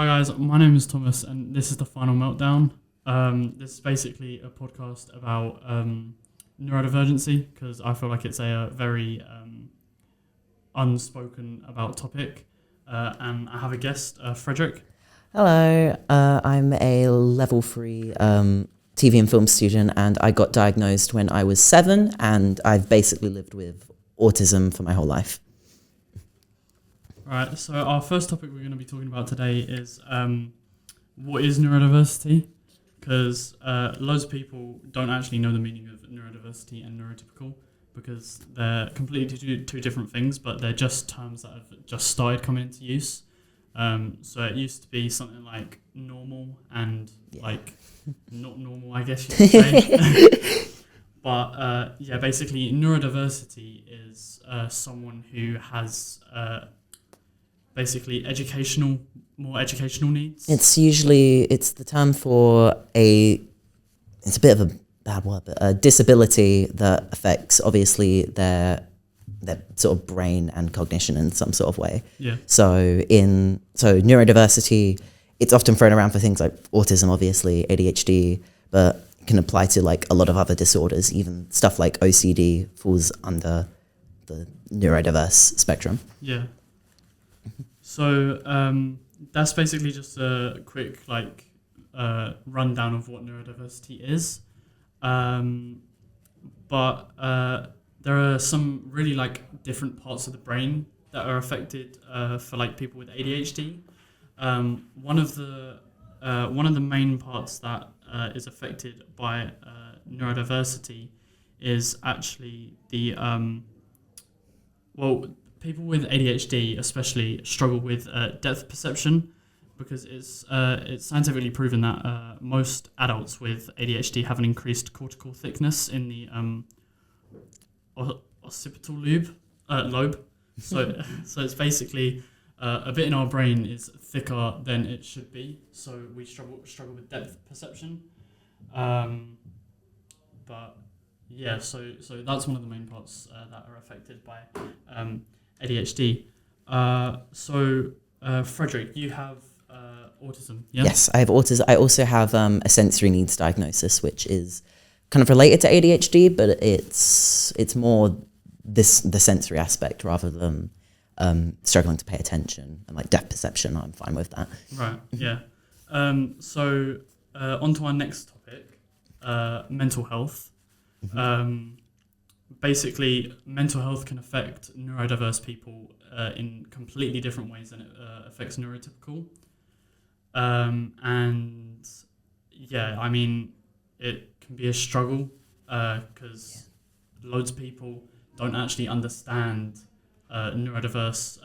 Hi guys, my name is Thomas and this is the Final Meltdown. This is basically a podcast about neurodivergency because I feel like it's a very unspoken about topic. And I have a guest, Frederick. Hello, I'm a level 3 TV and film student, and I got diagnosed when I was 7, and I've basically lived with autism for my whole life. Alright, so our first topic we're going to be talking about today is what is neurodiversity? Because loads of people don't actually know the meaning of neurodiversity and neurotypical because they're completely two different things, but they're just terms that have just started coming into use. So it used to be something like normal and like not normal, I guess you could say. But basically neurodiversity is someone who has basically more educational needs. It's the term for it's a bit of a bad word, but a disability that affects obviously their sort of brain and cognition in some sort of way. Yeah. So neurodiversity, it's often thrown around for things like autism, obviously, ADHD, but it can apply to like a lot of other disorders. Even stuff like OCD falls under the neurodiverse spectrum. Yeah. So that's basically just a quick rundown of what neurodiversity is. But there are some really different parts of the brain that are affected for people with ADHD. One of the main parts that is affected by neurodiversity is actually the people with ADHD especially struggle with depth perception because it's scientifically proven that most adults with ADHD have an increased cortical thickness in the occipital lobe. So it's basically a bit in our brain is thicker than it should be. So we struggle with depth perception. But yeah, so that's one of the main parts that are affected by ADHD. Frederick, you have autism, yeah? Yes, I have autism. I also have a sensory needs diagnosis, which is kind of related to ADHD, but it's more the sensory aspect rather than struggling to pay attention and depth perception. I'm fine with that. Right, yeah. So on to our next topic, mental health. Mm-hmm. Basically, mental health can affect neurodiverse people in completely different ways than it affects neurotypical. And yeah, I mean, it can be a struggle because loads of people don't actually understand neurodiverse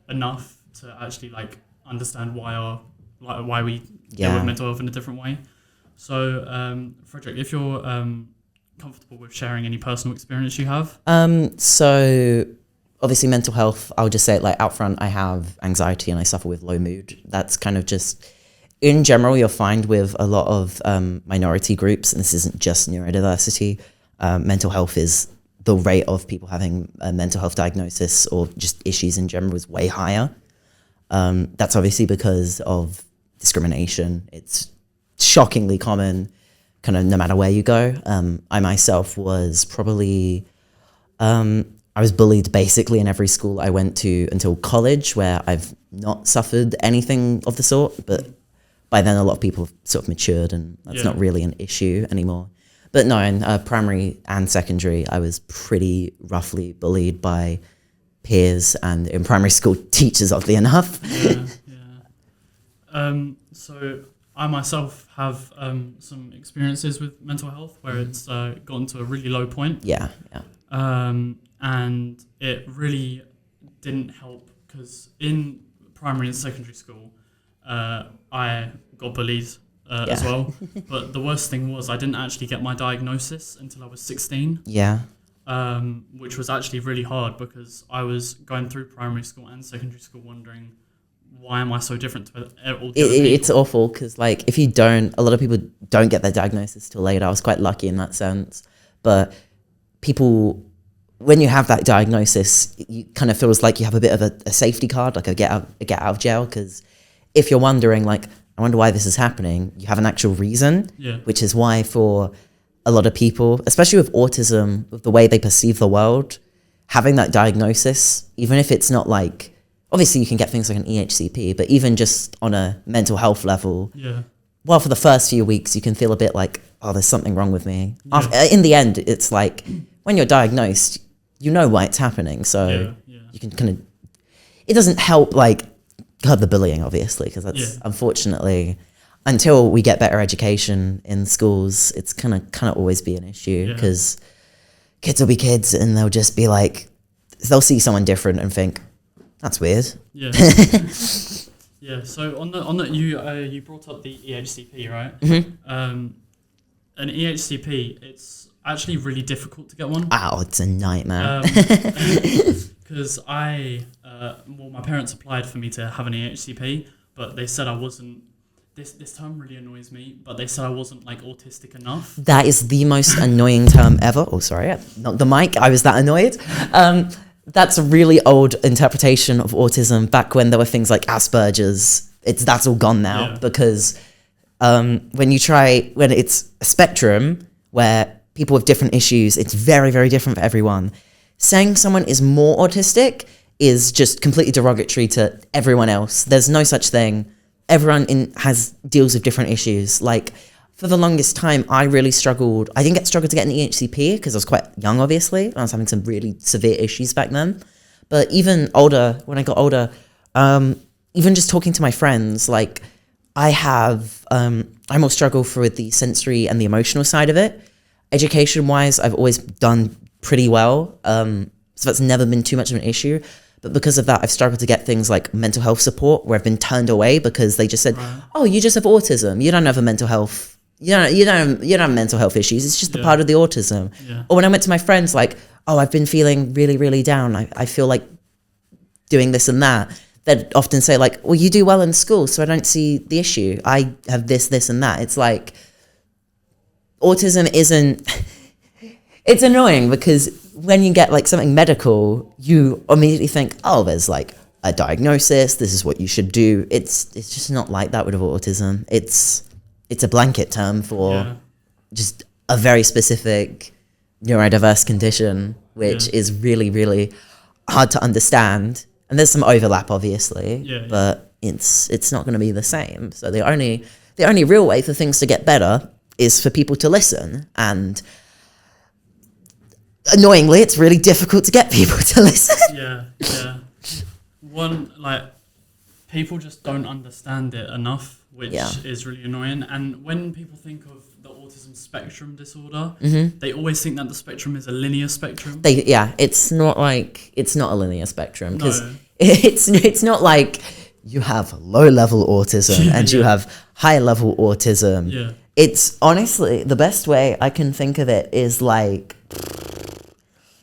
enough to actually understand why we deal with mental health in a different way. So, Frederick, if you're comfortable with sharing any personal experience you have. So obviously mental health, I'll just say it out front, I have anxiety and I suffer with low mood. That's kind of just, in general, you'll find with a lot of minority groups, and this isn't just neurodiversity, mental health is the rate of people having a mental health diagnosis or just issues in general is way higher. That's obviously because of discrimination. It's shockingly common kind of no matter where you go. I myself was probably, I was bullied basically in every school I went to until college, where I've not suffered anything of the sort, but by then a lot of people have sort of matured and that's not really an issue anymore. But no, in primary and secondary, I was pretty roughly bullied by peers and in primary school teachers, oddly enough. So I myself have some experiences with mental health where it's gotten to a really low point. Yeah. And it really didn't help because in primary and secondary school, I got bullied as well. But the worst thing was I didn't actually get my diagnosis until I was 16. Yeah. Which was actually really hard because I was going through primary school and secondary school wondering, why am I so different to all the other people? It's awful because if you don't, a lot of people don't get their diagnosis till later. I was quite lucky in that sense. But people, when you have that diagnosis, you kind of feels like you have a bit of a safety card, like a get out of jail, because if you're wondering, like, I wonder why this is happening, you have an actual reason, which is why for a lot of people, especially with autism, with the way they perceive the world, having that diagnosis, even if it's not like, obviously you can get things like an EHCP, but even just on a mental health level, well, for the first few weeks, you can feel a bit like, oh, there's something wrong with me. In the end, it's like, when you're diagnosed, you know why it's happening. So you can kind of, it doesn't help like curb the bullying, obviously, because that's unfortunately, until we get better education in schools, it's kind of always be an issue, because kids will be kids and they'll just be like, they'll see someone different and think, that's weird. So on the you brought up the EHCP, right? An EHCP, it's actually really difficult to get one. Oh, it's a nightmare. Because my parents applied for me to have an EHCP, but they said I wasn't. This term really annoys me, but they said I wasn't like autistic enough. That is the most annoying term ever. Oh, sorry, not the mic. I was that annoyed. That's a really old interpretation of autism. Back when there were things like Asperger's, that's all gone now, because when it's a spectrum where people with different issues, it's very, very different for everyone. Saying someone is more autistic is just completely derogatory to everyone else. There's no such thing. Everyone deals with different issues. Like, for the longest time, I really struggled. I didn't struggle to get an EHCP because I was quite young, obviously. I was having some really severe issues back then. But even older, when I got older, even just talking to my friends, like, I more struggle with the sensory and the emotional side of it. Education-wise, I've always done pretty well. So that's never been too much of an issue. But because of that, I've struggled to get things like mental health support, where I've been turned away because they just said, "Oh, you just have autism. You don't have a mental health. You don't have mental health issues. It's just a part of the autism." Or when I went to my friends, like, "Oh, I've been feeling really, really down. I feel like doing this and that." They'd often say, like, "Well, you do well in school, so I don't see the issue. I have this, this, and that." It's like, autism isn't. It's annoying because when you get like something medical, you immediately think, oh, there's like a diagnosis. This is what you should do. It's just not like that with autism. It's a blanket term for just a very specific neurodiverse condition, which is really, really hard to understand. And there's some overlap, obviously, but it's not going to be the same. So the only real way for things to get better is for people to listen. And annoyingly, it's really difficult to get people to listen. One, like, people just don't understand it enough, which is really annoying. And when people think of the autism spectrum disorder, they always think that the spectrum is a linear spectrum. It's not a linear spectrum, because it's not like you have low level autism and you have high level autism. It's honestly, the best way I can think of it is like,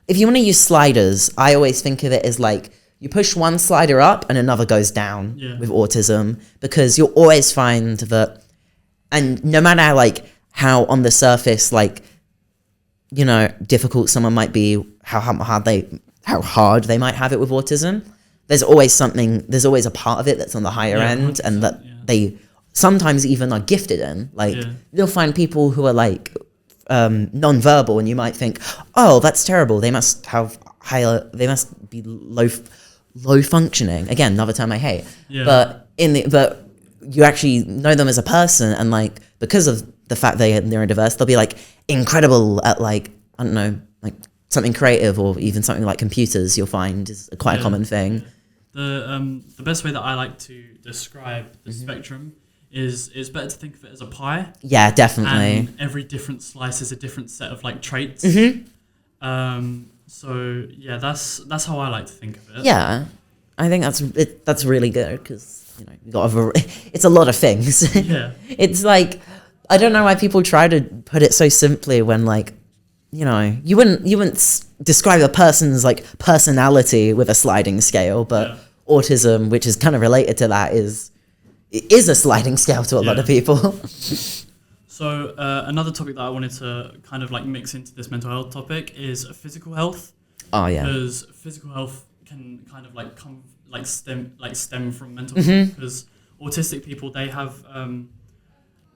if you want to use sliders, I always think of it as like, you push one slider up and another goes down with autism, because you'll always find that, and no matter like how on the surface, like, you know, difficult someone might be, how hard they might have it with autism, there's always a part of it that's on the higher end, and that they sometimes even are gifted in. Like, you'll find people who are like non-verbal, and you might think, oh, that's terrible. They must be low functioning. Again, another term I hate. But you actually know them as a person, and like, because of the fact they're neurodiverse, they'll be like incredible at like, I don't know, like something creative, or even something like computers. You'll find is quite a common thing. The best way that I like to describe the spectrum is, it's better to think of it as a pie. Yeah, definitely. And every different slice is a different set of like traits. So yeah, that's how I like to think of it. Yeah, I think that's really good, because you know, you got it's a lot of things. It's like, I don't know why people try to put it so simply when, like, you know, you wouldn't describe a person's like personality with a sliding scale, but autism, which is kind of related to that, is a sliding scale to a lot of people. So another topic that I wanted to kind of like mix into this mental health topic is physical health. Oh yeah. Because physical health can kind of like stem from mental health, because autistic people, they have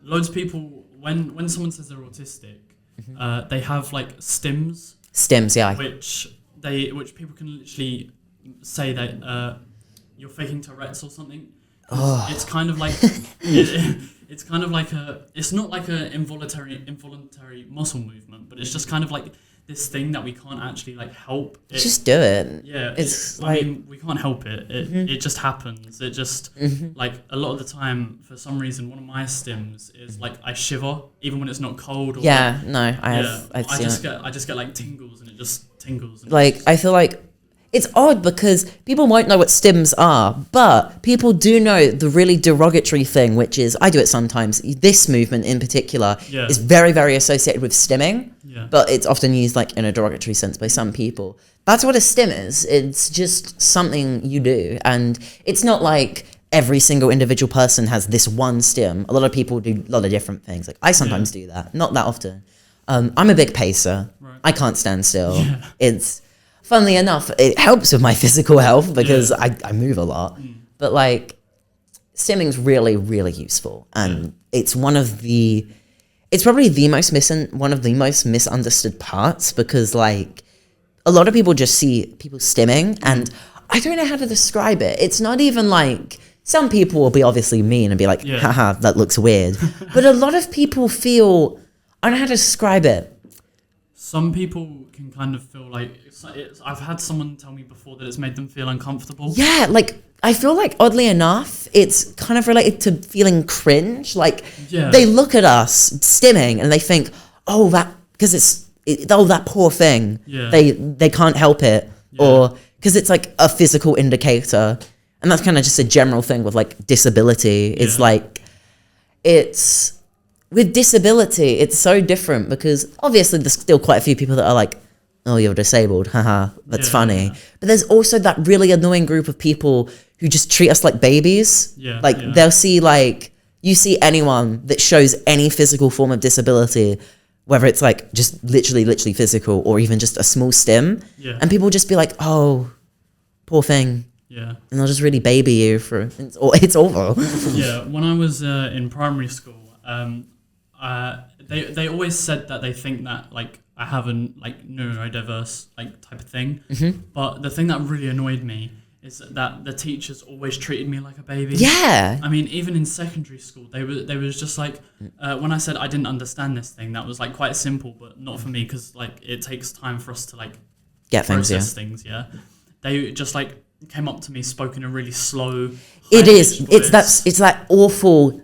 loads of people. When someone says they're autistic, they have like Stims, yeah. which people can literally say that you're faking Tourette's or something. It's kind of like it's kind of like it's not like a involuntary muscle movement, but it's just kind of like this thing that we can't actually like help. Just do it. Yeah, it's I mean, we can't help it. It just happens. It just like a lot of the time, for some reason, one of my stims is like I shiver even when it's not cold. Or I just get like tingles, and it just tingles. And like I feel like it's odd because people won't know what stims are, but people do know the really derogatory thing, which is, I do it sometimes, this movement in particular is very, very associated with stimming, but it's often used like in a derogatory sense by some people. That's what a stim is. It's just something you do. And it's not like every single individual person has this one stim. A lot of people do a lot of different things. Like I sometimes do that, not that often. I'm a big pacer. Right. I can't stand still. It's... Funnily enough, it helps with my physical health because I move a lot. But like, stimming's really, really useful, and it's probably one of the most misunderstood parts, because like a lot of people just see people stimming, and I don't know how to describe it. It's not even like, some people will be obviously mean and be like, haha, that looks weird. But a lot of people feel, I don't know how to describe it. Some people can kind of feel like I've had someone tell me before that it's made them feel uncomfortable. Yeah, like I feel like oddly enough, it's kind of related to feeling cringe. Like they look at us stimming and they think, oh, that poor thing. Yeah. They can't help it, or because it's like a physical indicator, and that's kind of just a general thing with like disability. It's like with disability, it's so different because obviously there's still quite a few people that are like, oh, you're disabled, haha, that's funny. But there's also that really annoying group of people who just treat us like babies. They'll see like, you see anyone that shows any physical form of disability, whether it's like just literally physical or even just a small stim, and people will just be like, oh, poor thing. Yeah. And they'll just really baby you it's awful. Yeah, when I was in primary school, they always said that they think that like I have a like neurodiverse like type of thing, but the thing that really annoyed me is that the teachers always treated me like a baby. Yeah, I mean, even in secondary school, they was just like when I said I didn't understand this thing, that was like quite simple, but not for me, because like it takes time for us to like get process things. They just like came up to me, spoke in a really slow. It's that awful.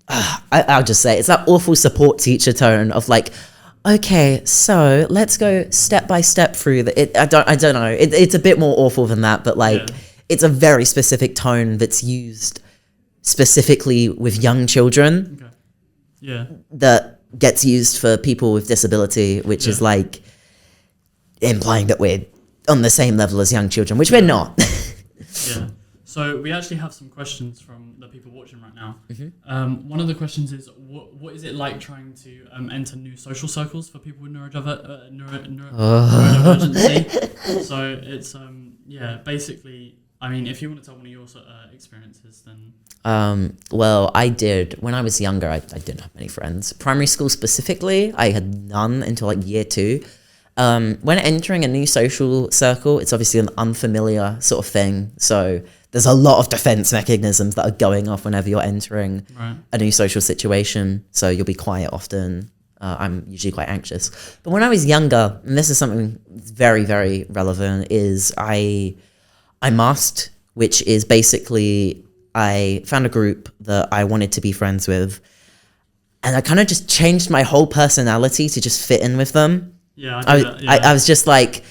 I'll just say it's that awful support teacher tone of like, okay, so let's go step by step through the. I don't know. It's a bit more awful than that, but like, it's a very specific tone that's used specifically with young children. Okay. Yeah. That gets used for people with disability, which is like implying that we're on the same level as young children, which we're not. Yeah. So we actually have some questions from the people watching right now. One of the questions is, what is it like trying to enter new social circles for people with neurodivergency? So it's basically, I mean, if you want to tell one of your experiences, then. Well, I did when I was younger. I didn't have many friends. Primary school specifically, I had none until like year 2. When entering a new social circle, it's obviously an unfamiliar sort of thing. So there's a lot of defense mechanisms that are going off whenever you're entering a new social situation. So you'll be quiet often. I'm usually quite anxious. But when I was younger, and this is something very, very relevant, is I masked, which is basically I found a group that I wanted to be friends with. And I kind of just changed my whole personality to just fit in with them. Yeah, I was just like,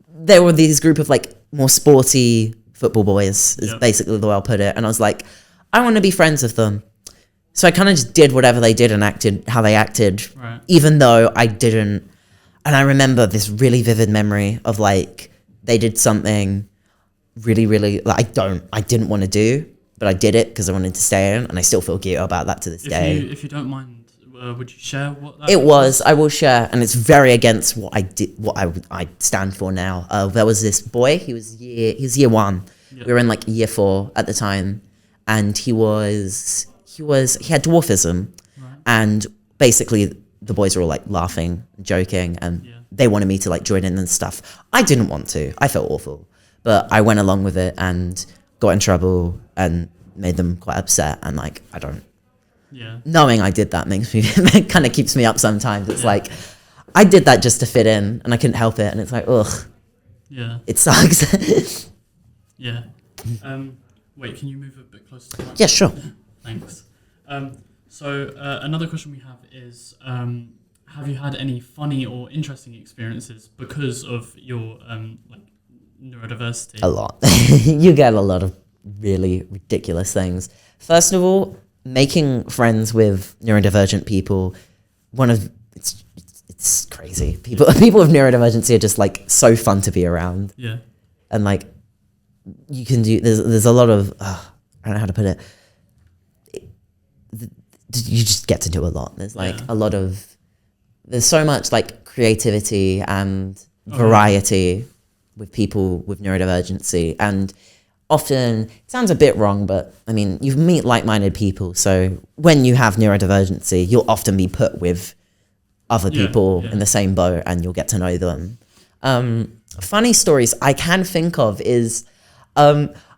there were these group of like more sporty football boys, is basically the way I'll put it. And I was like, I want to be friends with them. So I kind of just did whatever they did and acted how they acted, even though I didn't. And I remember this really vivid memory of like, they did something really, really, like I didn't want to do, but I did it because I wanted to stay in, and I still feel guilty about that to this day. If you don't mind, would you share what that was? I will share, and it's very against what I did, what I stand for now. There was this boy, he was year 1. Yep. We were in like year 4 at the time, and he had dwarfism, Right. and basically the boys were all like laughing, joking, and Yeah. they wanted me to like join in and stuff. I didn't want to. I felt awful, but I went along with it and got in trouble and made them quite upset. And like, I don't. Yeah. Knowing I did that makes me kind of keeps me up sometimes. It's Yeah. like I did that just to fit in, and I couldn't help it. And it's like, ugh, Yeah. it sucks. Yeah. Wait, can you move a bit closer to the mic? Yeah, sure. Thanks. So another question we have is, have you had any funny or interesting experiences because of your like neurodiversity? A lot. You get a lot of really ridiculous things. First of all, making friends with neurodivergent people, it's crazy. People with neurodivergency are just like so fun to be around. Yeah. And like you can do there's a lot of I don't know how to put it. You just get to do a lot. There's like there's so much like creativity and variety with people with neurodivergency, and often it sounds a bit wrong, but I mean you meet like-minded people, so when you have neurodivergency you'll often be put with other people in the same boat and you'll get to know them. Funny stories I can think of is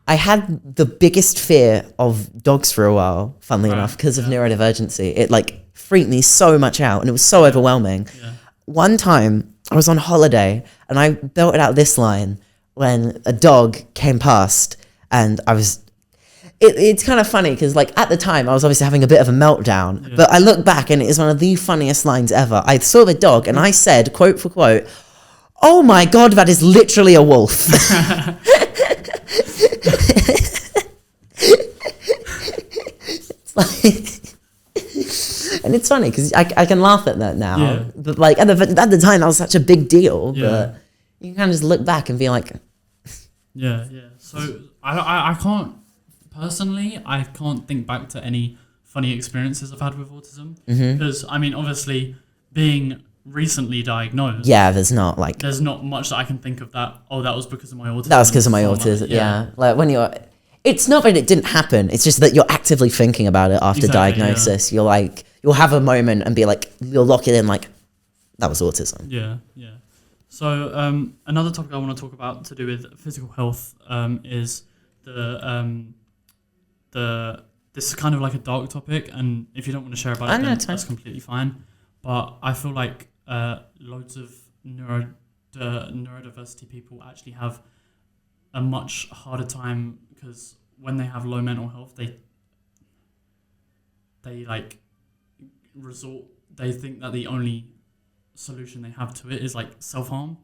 I had the biggest fear of dogs for a while, funnily enough, because of neurodivergency. It like freaked me so much out and it was so overwhelming. Yeah. One time I was on holiday and I belted out this line when a dog came past, and it's kind of funny because like at the time I was obviously having a bit of a meltdown, but I look back and it is one of the funniest lines ever. I saw the dog and I said, quote for quote, "Oh my God, that is literally a wolf." And it's funny because I can laugh at that now, but like at the time that was such a big deal. But you can kind of just look back and be like, yeah. So I can't personally, I can't think back to any funny experiences I've had with autism, because I mean obviously being recently diagnosed, there's not much that I can think of that was because of my autism. That was because of my autism. Yeah, like when it's not that it didn't happen. It's just that you're actively thinking about it after diagnosis. You're like, you'll have a moment and be like, you'll lock it in like, that was autism. Yeah. So another topic I want to talk about to do with physical health is this is kind of like a dark topic, and if you don't want to share about it, then that's completely fine. But I feel like loads of neurodiversity people actually have a much harder time, because when they have low mental health, they like they think that the only solution they have to it is like self-harm.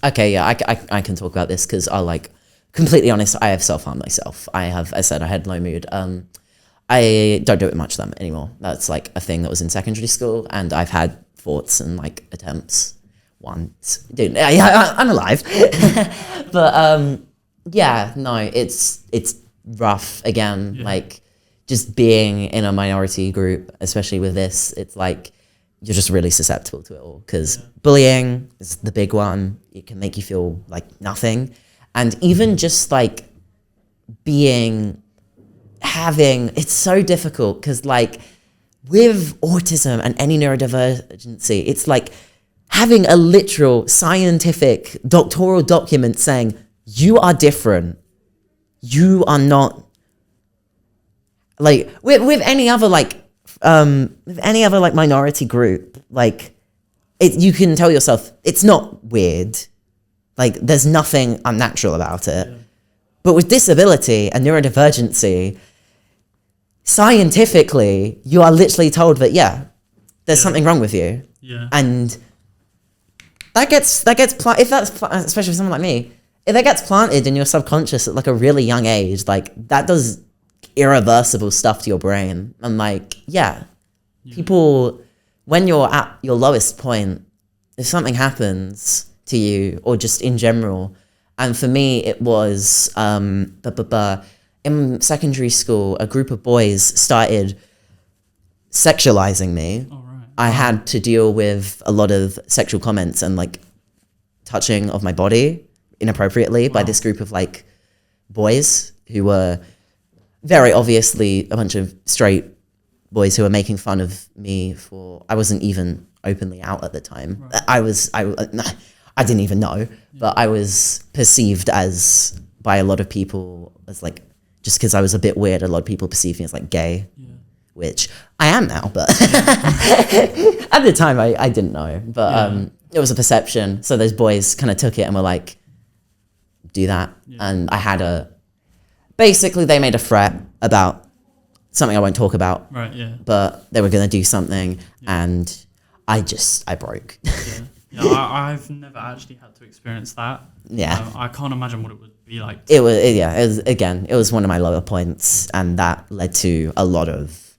Okay, yeah, I can talk about this because I like, completely honest, I have self-harm myself. As I said, I had low mood. I don't do it much anymore. That's like a thing that was in secondary school, and I've had thoughts and like attempts once. Dude, I'm alive. But no, it's rough again. Like just being in a minority group, especially with this, it's like you're just really susceptible to it all, because bullying is the big one. It can make you feel like nothing. And even just like it's so difficult because like with autism and any neurodivergency, it's like having a literal scientific doctoral document saying you are different. You are not like with any other minority group, like you can tell yourself it's not weird. Like there's nothing unnatural about it. Yeah. But with disability and neurodivergency, scientifically, you are literally told that there's something wrong with you. Yeah. And that gets especially for someone like me, if that gets planted in your subconscious at like a really young age, like that does irreversible stuff to your brain. And like, people, when you're at your lowest point, if something happens to you or just in general, and for me it was in secondary school, a group of boys started sexualizing me. Oh, right. I had to deal with a lot of sexual comments and like touching of my body inappropriately by this group of like boys who were very obviously a bunch of straight boys who were making fun of me for, I wasn't even openly out at the time. Right. I didn't even know, but I was perceived as, by a lot of people, as like, just because I was a bit weird, a lot of people perceived me as like gay, Yeah. which I am now, but at the time I didn't know. But it was a perception. So those boys kind of took it and were like, do that. Yeah. And I had basically they made a threat about something I won't talk about, Right. Yeah. but they were going to do something, and I broke. Yeah. Yeah. I've never actually had to experience that. Yeah. I can't imagine what it would be like. It was one of my lower points, and that led to a lot of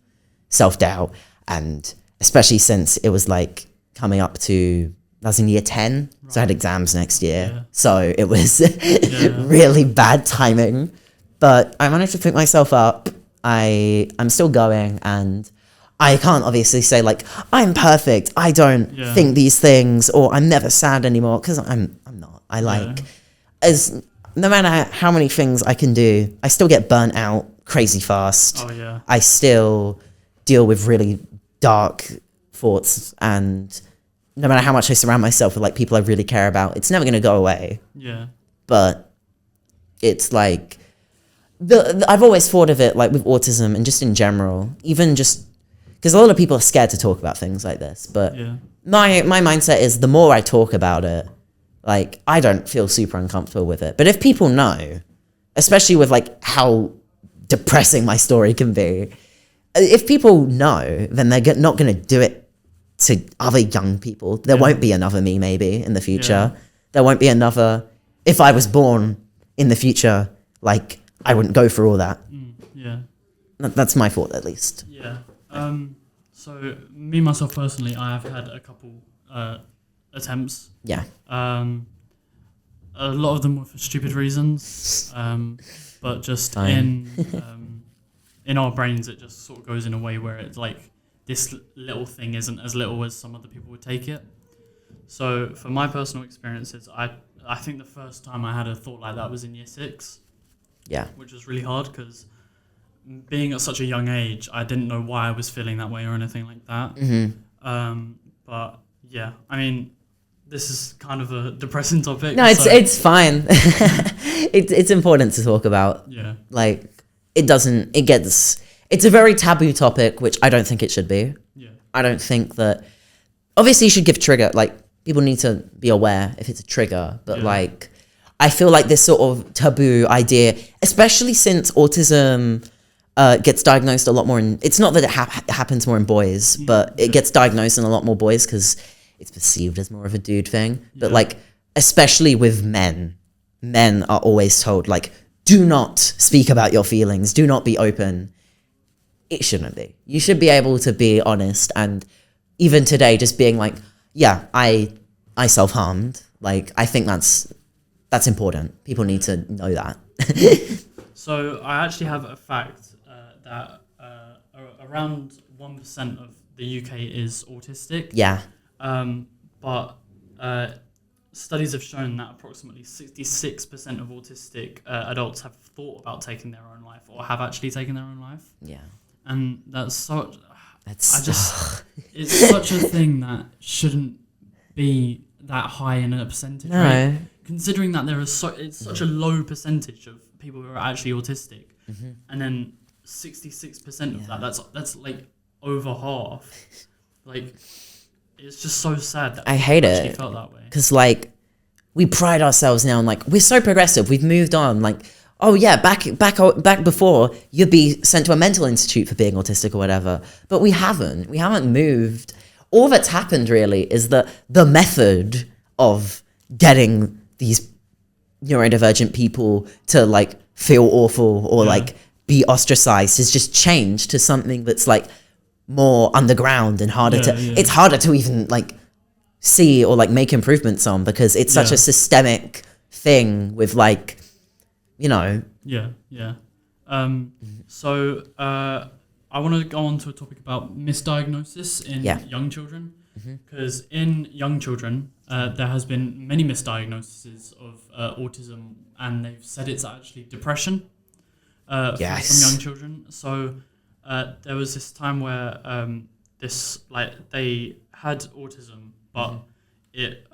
self-doubt, and especially since it was like coming up to, I was in year 10, so I had exams next year. Yeah. So it was really bad timing, but I managed to pick myself up. I'm still going, and I can't obviously say like I'm perfect. I don't think these things, or I'm never sad anymore, because I'm not. I like as no matter how many things I can do, I still get burnt out crazy fast. Oh yeah. I still deal with really dark thoughts, and no matter how much I surround myself with like people I really care about, it's never gonna go away. Yeah. But it's like I've always thought of it like with autism and just in general, even just because a lot of people are scared to talk about things like this. But my mindset is the more I talk about it, like I don't feel super uncomfortable with it. But if people know, especially with like how depressing my story can be, if people know, then they're not going to do it to other young people. There won't be another me maybe in the future. There won't be another, if I was born in the future, like I wouldn't go through all that. That's my thought, at least. Yeah. So me myself personally, I have had a couple attempts. Yeah. A lot of them were for stupid reasons, but just in our brains, it just sort of goes in a way where it's like this little thing isn't as little as some other people would take it. So for my personal experiences, I think the first time I had a thought like that was in year 6. Yeah. Which was really hard because being at such a young age, I didn't know why I was feeling that way or anything like that. But yeah, I mean, this is kind of a depressing topic. No, it's fine. It's important to talk about. Yeah. Like it's a very taboo topic, which I don't think it should be. Yeah. I don't think that, obviously you should give trigger, like people need to be aware if it's a trigger, but like, I feel like this sort of taboo idea, especially since autism gets diagnosed a lot more in, it's not that it happens more in boys, but it gets diagnosed in a lot more boys because it's perceived as more of a dude thing. But like, especially with men are always told like, do not speak about your feelings, do not be open. It shouldn't be. You should be able to be honest. And even today, just being like, yeah, I self-harmed. Like, I think that's important. People need to know that. So I actually have a fact that around 1% of the UK is autistic. Yeah. But studies have shown that approximately 66% of autistic adults have thought about taking their own life or have actually taken their own life. Yeah. And that's such... That's... it's such a thing that shouldn't be that high in a percentage rate. Considering that it's such a low percentage of people who are actually autistic, and then 66% of that's like over half. Like, it's just so sad that I hate actually it felt that way. because like we pride ourselves now, and like we're so progressive. We've moved on. Like, oh yeah, back before you'd be sent to a mental institute for being autistic or whatever, but we haven't moved. All that's happened really is that the method of getting these neurodivergent people to like feel awful or like be ostracized has just changed to something that's like more underground and harder it's harder to even like see or like make improvements on, because it's such a systemic thing with like, you know. So I want to go on to a topic about misdiagnosis in young children, because in young children there has been many misdiagnoses of autism, and they've said it's actually depression. for some young children. So there was this time where they had autism, but it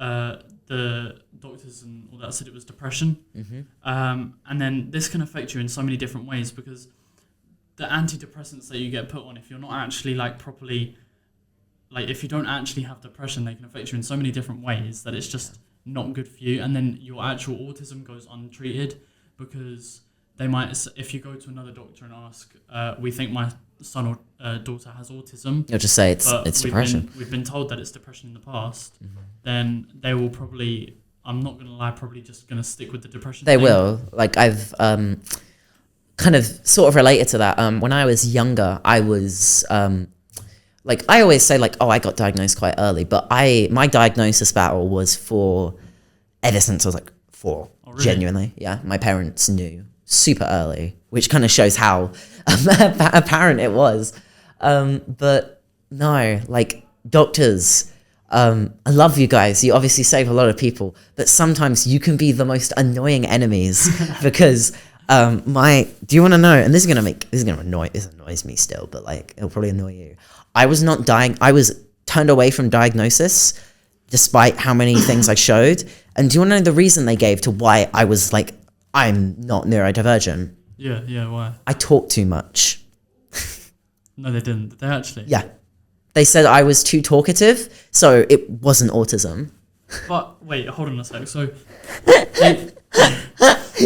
the doctors and all that said it was depression. And then this can affect you in so many different ways, because the antidepressants that you get put on, if you're not actually properly, if you don't actually have depression, they can affect you in so many different ways that it's just not good for you. And then your actual autism goes untreated, because they might, if you go to another doctor and ask, we think my son or daughter has autism, you'll just say it's depression. We've been told that it's depression in the past. Then they will probably, I'm not going to lie, probably just going to stick with the depression They thing. will. I've kind of sort of related to that. When I was younger, I was I always say I got diagnosed quite early, but my diagnosis battle was ever since I was 4. Oh, really? Genuinely. Yeah. My parents knew super early, which kind of shows how apparent it was. But no, doctors, I love you guys. You obviously save a lot of people, but sometimes you can be the most annoying enemies because do you want to know? And this annoys me still, but it'll probably annoy you. I was not dying. I was turned away from diagnosis despite how many things I showed. And do you want to know the reason they gave to why I was I'm not neurodivergent? Yeah, why? I talk too much. No, they didn't. Did they actually? Yeah. They said I was too talkative, so it wasn't autism. But wait, hold on a sec. So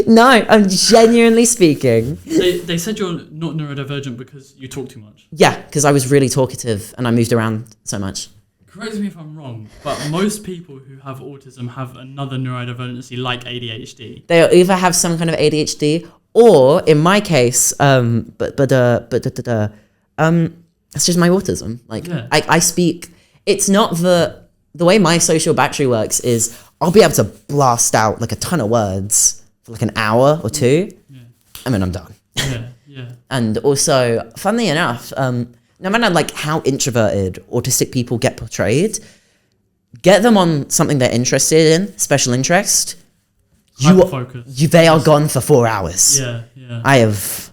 No, I'm genuinely speaking. they said you're not neurodivergent because you talk too much. Yeah, because I was really talkative and I moved around so much. Correct me if I'm wrong, but most people who have autism have another neurodivergency like ADHD. They either have some kind of ADHD or, in my case, it's just my autism. I speak. It's not the way my social battery works is I'll be able to blast out a ton of words for an hour or two, and then I'm done. Yeah. And also, funnily enough, no matter how introverted autistic people get portrayed, get them on something they're interested in, special interest. They are gone for 4 hours. Yeah. I have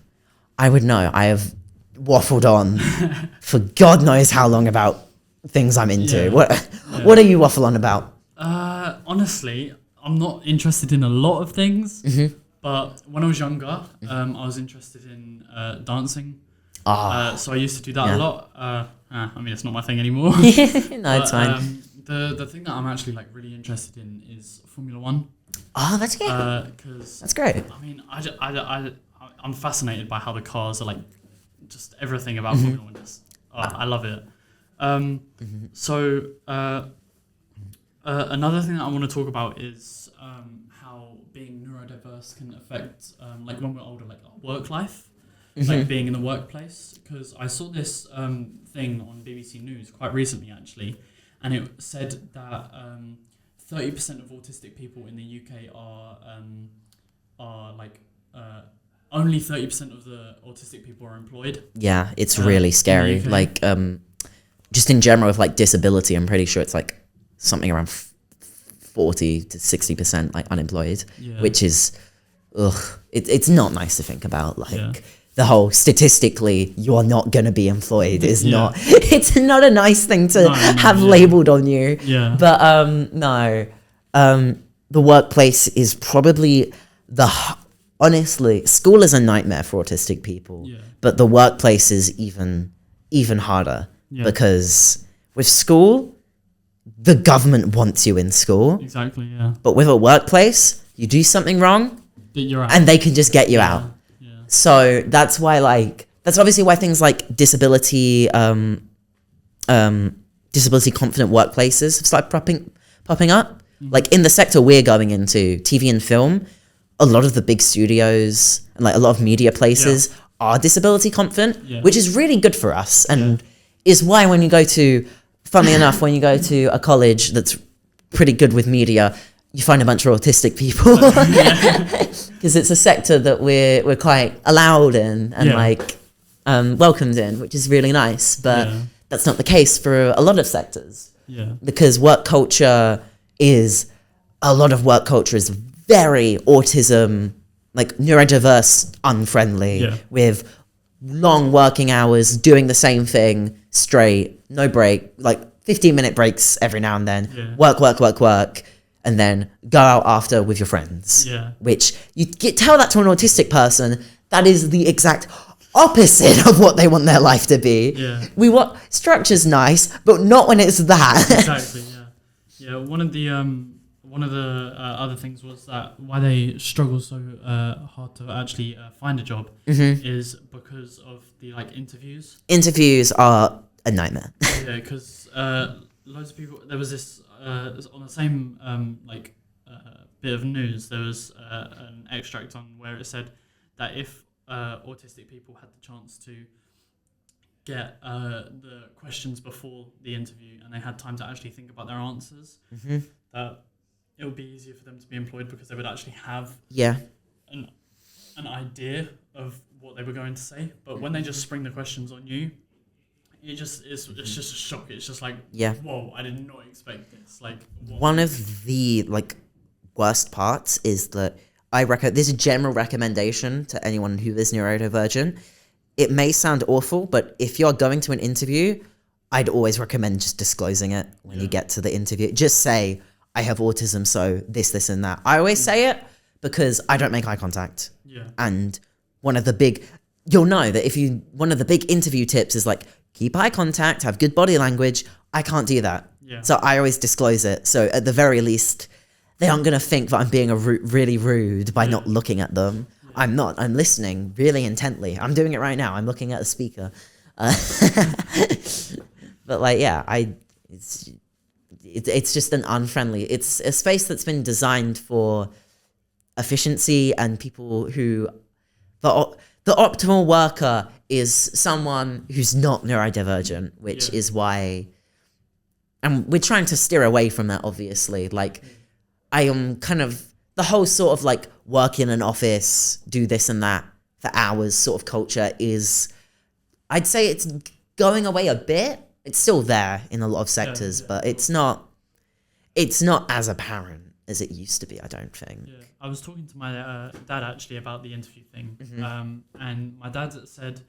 waffled on for God knows how long about things I'm into. Yeah. What are you waffle on about? Honestly, I'm not interested in a lot of things, but when I was younger, I was interested in dancing. So I used to do that a lot. I mean, it's not my thing anymore. No, it's fine. The thing that I'm actually really interested in is Formula One. Oh, that's good. That's great. I mean, I'm fascinated by how the cars are just everything about Formula One. I love it. So another thing that I want to talk about is how being neurodiverse can affect when we're older, our work life. Being in the workplace, because I saw this thing on BBC News quite recently actually, and it said that 30% of autistic people in the UK are only 30% of the autistic people are employed. Yeah, it's really scary. Just in general with disability, I'm pretty sure it's something around 40 to 60% unemployed, which is it's not nice to think about. The whole statistically you're not going to be employed is not it's not a nice thing to have labeled on you. But the workplace is probably honestly, school is a nightmare for autistic people, but the workplace is even harder because with school the government wants you in school. Exactly, yeah. But with a workplace, you do something wrong you're out. And they can just get you out. So that's why, that's obviously why things like disability confident workplaces have started popping up. In the sector we're going into, TV and film, a lot of the big studios and a lot of media places are disability confident, which is really good for us. And is why when you go to, funnily enough, when you go to a college that's pretty good with media, you find a bunch of autistic people. Because it's a sector that we're quite allowed in and welcomed in, which is really nice. But that's not the case for a lot of sectors. Because a lot of work culture is very autism like neurodiverse unfriendly Yeah. with long working hours, doing the same thing straight, no break, like 15-minute breaks every now and then, Yeah. work, and then go out after with your friends. Yeah. Which tell that to an autistic person, that is the exact opposite of what they want their life to be. Yeah. We want structure's nice, but not when it's that. Exactly. Yeah. One of the other things was that why they struggle so hard to actually find a job is because of the interviews. Interviews are a nightmare. Yeah, because loads of people. There was this on the same bit of news. There was an extract on where it said that if autistic people had the chance to get the questions before the interview and they had time to actually think about their answers, that it would be easier for them to be employed because they would actually have an idea of what they were going to say. But when they just spring the questions on you, it's just a shock. It's just like, whoa, I did not expect this. Like, what? One of the worst parts is that this is a general recommendation to anyone who is neurodivergent. It may sound awful, but if you're going to an interview, I'd always recommend just disclosing it when you get to the interview. Just say, I have autism, so this, and that. I always say it because I don't make eye contact. Yeah. And one of the big interview tips is keep eye contact, have good body language. I can't do that. Yeah. So I always disclose it. So at the very least, they aren't going to think that I'm being really rude by not looking at them. Yeah. I'm not. I'm listening really intently. I'm doing it right now. I'm looking at a speaker. But it's just an unfriendly. It's a space that's been designed for efficiency and people who the optimal worker is someone who's not neurodivergent, which is why, and we're trying to steer away from that, obviously. I am kind of the whole sort of work in an office, do this and that for hours sort of culture is, I'd say it's going away a bit. It's still there in a lot of sectors, but it's not as apparent as it used to be, I don't think. Yeah. I was talking to my dad actually about the interview thing, and my dad said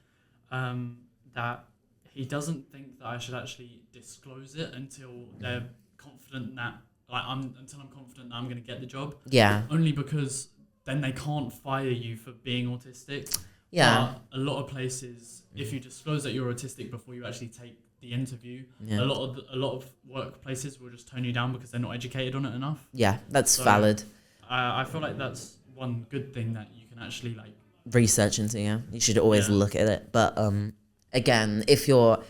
that he doesn't think that I should actually disclose it until they're confident that I'm confident that I'm going to get the job. Yeah. Only because then they can't fire you for being autistic. Yeah. But a lot of places, if you disclose that you're autistic before you actually take the interview, a lot of workplaces will just turn you down because they're not educated on it enough. Yeah, that's valid. I feel like that's one good thing that you can actually research into. Yeah, you should always look at it. But again, if it's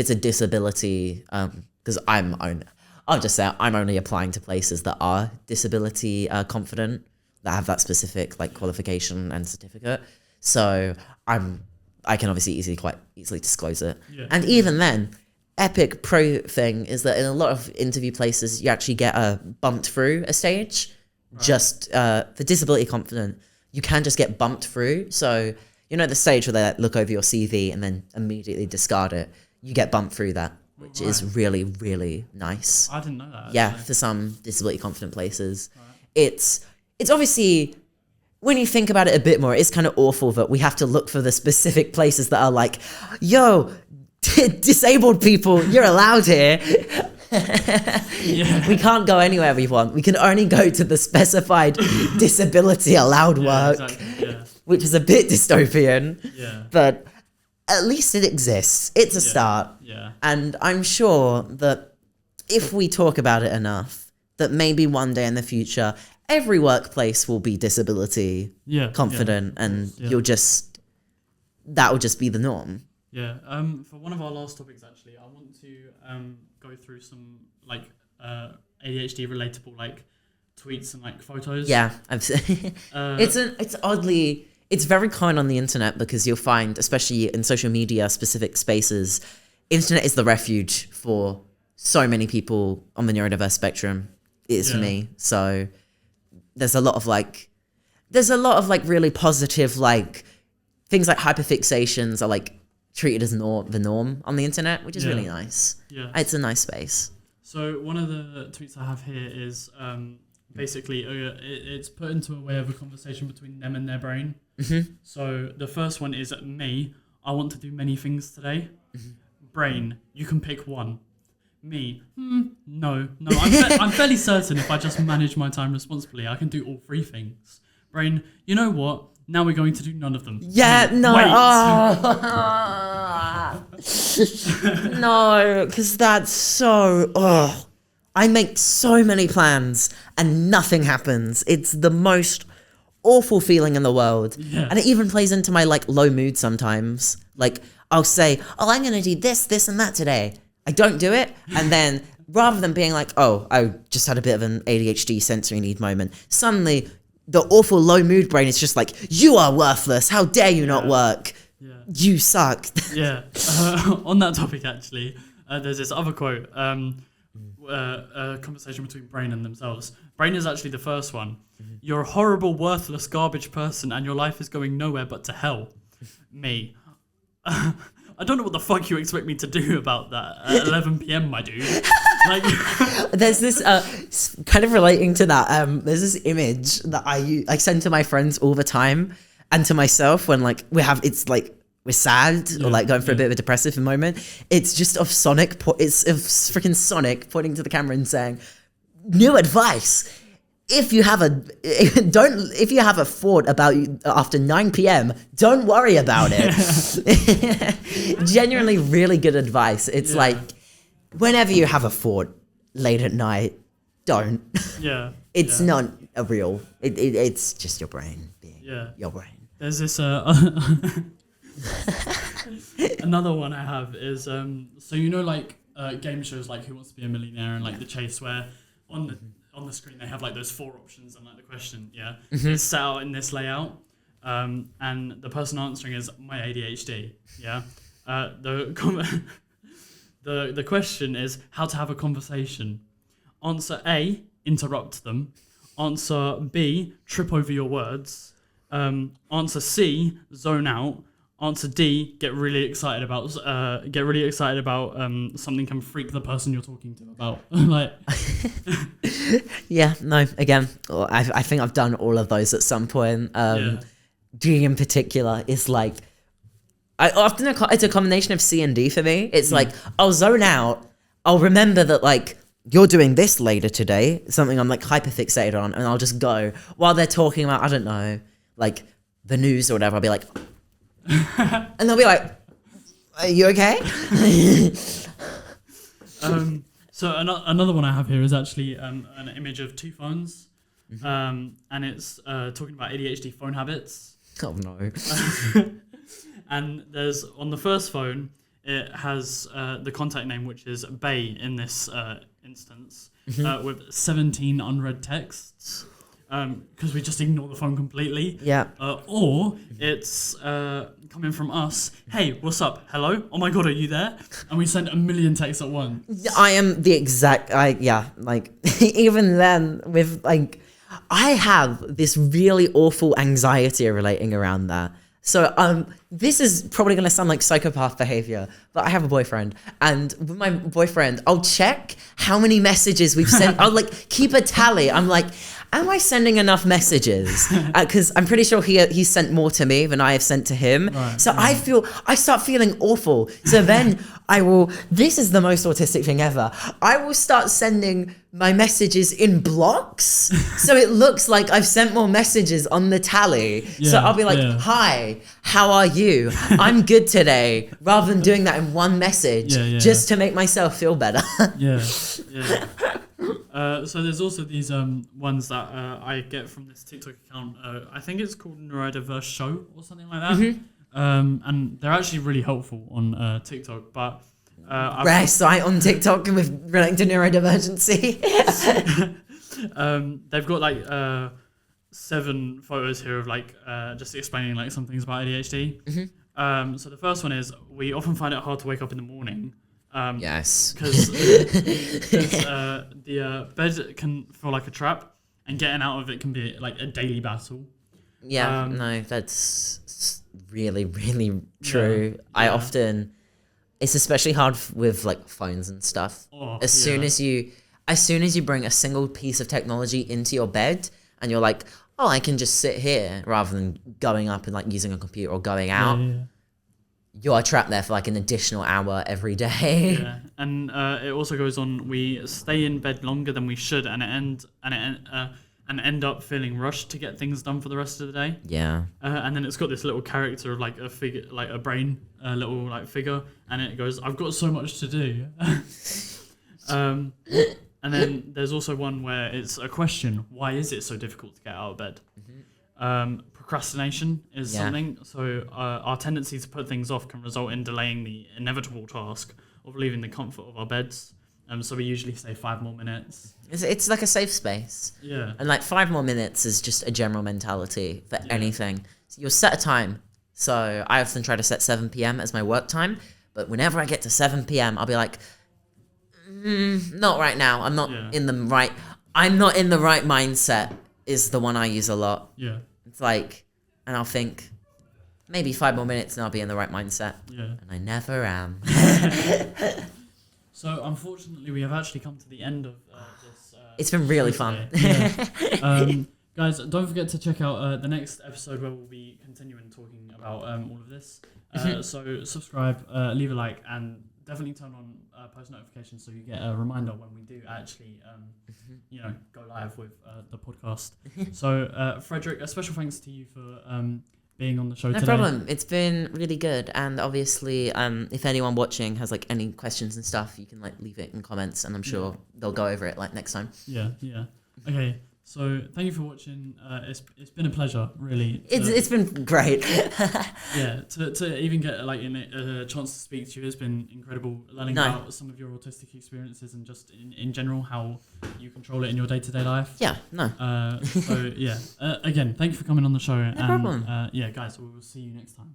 a disability, because I'll just say I'm only applying to places that are disability confident, that have that specific qualification and certificate. So I can obviously quite easily disclose it. Yeah. And even then, epic pro thing is that in a lot of interview places, you actually get bumped through a stage. Right. Just for disability confident, you can just get bumped through. So the stage where they look over your CV and then immediately discard it. You get bumped through that, which is really, really nice. I didn't know that. Yeah, for some disability confident places. Right. It's obviously, when you think about it a bit more, it's kind of awful that we have to look for the specific places that are yo, disabled people, you're allowed here. We can't go anywhere we want. We can only go to the specified disability allowed work, exactly, which is a bit dystopian. Yeah. But at least it exists. It's a start. Yeah. And I'm sure that if we talk about it enough, that maybe one day in the future, every workplace will be disability confident, and that will just be the norm. Yeah. For one of our last topics, actually, I want to go through some ADHD relatable tweets and photos. Yeah, I've seen. It's very common on the internet because you'll find, especially in social media specific spaces, internet is the refuge for so many people on the neurodiverse spectrum. It is for me. So there's a lot of really positive things like hyperfixations are treated as the norm on the internet, which is really nice. Yeah, it's a nice space. So one of the tweets I have here is basically it's put into a way of a conversation between them and their brain. Mm-hmm. So the first one is me. I want to do many things today. Brain, you can pick one. Me, no. I'm fairly certain if I just manage my time responsibly, I can do all three things. Brain, you know what? Now we're going to do none of them. Yeah, no. Wait. No, because that's so... I make so many plans and nothing happens. It's the most awful feeling in the world. Yeah. And it even plays into my like low mood sometimes. Like I'll say, oh, I'm going to do this and that today. I don't do it. And then rather than being like, oh, I just had a bit of an ADHD sensory need moment, suddenly the awful low mood brain is just like, you are worthless. How dare you not work? Yeah. You suck. Yeah. On that topic, actually, there's this other quote, a conversation between Brain and themselves. Brain is actually the first one. You're a horrible, worthless, garbage person and your life is going nowhere but to hell. Me. I don't know what the fuck you expect me to do about that at 11 p.m, my dude. Like, there's this kind of relating to that. There's this image that I send to my friends all the time and to myself when like we're sad or like going through a bit of a depressive moment. It's just of Sonic. It's of freaking Sonic pointing to the camera and saying, "New advice: if you have a thought about you after 9 p.m, don't worry about it." Genuinely, really good advice. It's like, whenever you have a thought late at night, don't. Yeah. It's not a real. It's just your brain being your brain. There's this another one I have is so you know like game shows like Who Wants to Be a Millionaire and like The Chase, where on the screen they have like those 4 options and like the question it's set out in this layout, and the person answering is my ADHD. The question is how to have a conversation. Answer A, interrupt them. Answer B, trip over your words. Answer C, zone out. Answer D, get really excited about something can freak the person you're talking to about. Like, yeah, no, again, I think I've done all of those at some point. D in particular is like, it's a combination of C and D for me. It's like, I'll zone out. I'll remember that like, you're doing this later today, something I'm like hyper fixated on, and I'll just go while they're talking about, I don't know, like the news or whatever. I'll be like, and they'll be like, are you okay? So another one I have here is actually an image of 2 phones, and it's talking about ADHD phone habits. Oh no. And there's on the first phone, it has the contact name, which is Bay in this instance, with 17 unread texts. Because we just ignore the phone completely. Yeah. Or it's coming from us. Hey, what's up? Hello? Oh my God, are you there? And we send a million texts at once. I am the exact. Like even then with like, I have this really awful anxiety relating around that. So this is probably going to sound like psychopath behavior, but I have a boyfriend, and with my boyfriend, I'll check how many messages we've sent. I'll like keep a tally. I'm like, am I sending enough messages? Because I'm pretty sure he sent more to me than I have sent to him. Right, so I start feeling awful. So then this is the most autistic thing ever. I will start sending my messages in blocks. So it looks like I've sent more messages on the tally. So I'll be like, hi, how are you? I'm good today. Rather than doing that in one message, just to make myself feel better. So there's also these ones that I get from this TikTok account. I think it's called Neurodiverse Show or something like that. And they're actually really helpful on TikTok. But rare site on TikTok with relating to neurodivergency. They've got like 7 photos here of like just explaining like some things about ADHD. So the first one is, we often find it hard to wake up in the morning. Yes. Because the bed can feel like a trap, and getting out of it can be like a daily battle. Yeah, no, that's really, really true. I often, it's especially hard with like phones and stuff. As soon as as soon as you bring a single piece of technology into your bed and you're like, oh, I can just sit here rather than going up and like using a computer or going out, you're trapped there for like an additional hour every day. Yeah, and it also goes on. We stay in bed longer than we should, and end up feeling rushed to get things done for the rest of the day. Yeah. And then it's got this little character of like a figure, like a brain, a little like figure, and it goes, "I've got so much to do." And then there's also one where it's a question: why is it so difficult to get out of bed? Procrastination is something. So our tendency to put things off can result in delaying the inevitable task of leaving the comfort of our beds. So we usually say 5 more minutes. It's like a safe space. Yeah. And like 5 more minutes is just a general mentality for anything. So you'll set a time. So I often try to set 7 p.m. as my work time. But whenever I get to 7 p.m., I'll be like, not right now. I'm not in the right mindset is the one I use a lot. Yeah. It's like, and I'll think, maybe 5 more minutes and I'll be in the right mindset. Yeah. And I never am. So unfortunately, we have actually come to the end of this. It's been really fun. Yeah. Guys, don't forget to check out the next episode where we'll be continuing talking about all of this. So subscribe, leave a like, and definitely turn on post notifications so you get a reminder when we do actually, go live with the podcast. So Frederick, a special thanks to you for being on the show today. No problem. It's been really good. And obviously, if anyone watching has like any questions and stuff, you can like leave it in comments and I'm sure they'll go over it like next time. Yeah. Okay. So thank you for watching. It's been a pleasure, really. It's been great. Yeah, to even get like a chance to speak to you has been incredible. Learning about some of your autistic experiences and just in general how you control it in your day-to-day life. Yeah, no. So yeah, again, thank you for coming on the show. No problem. Yeah, guys, we will see you next time.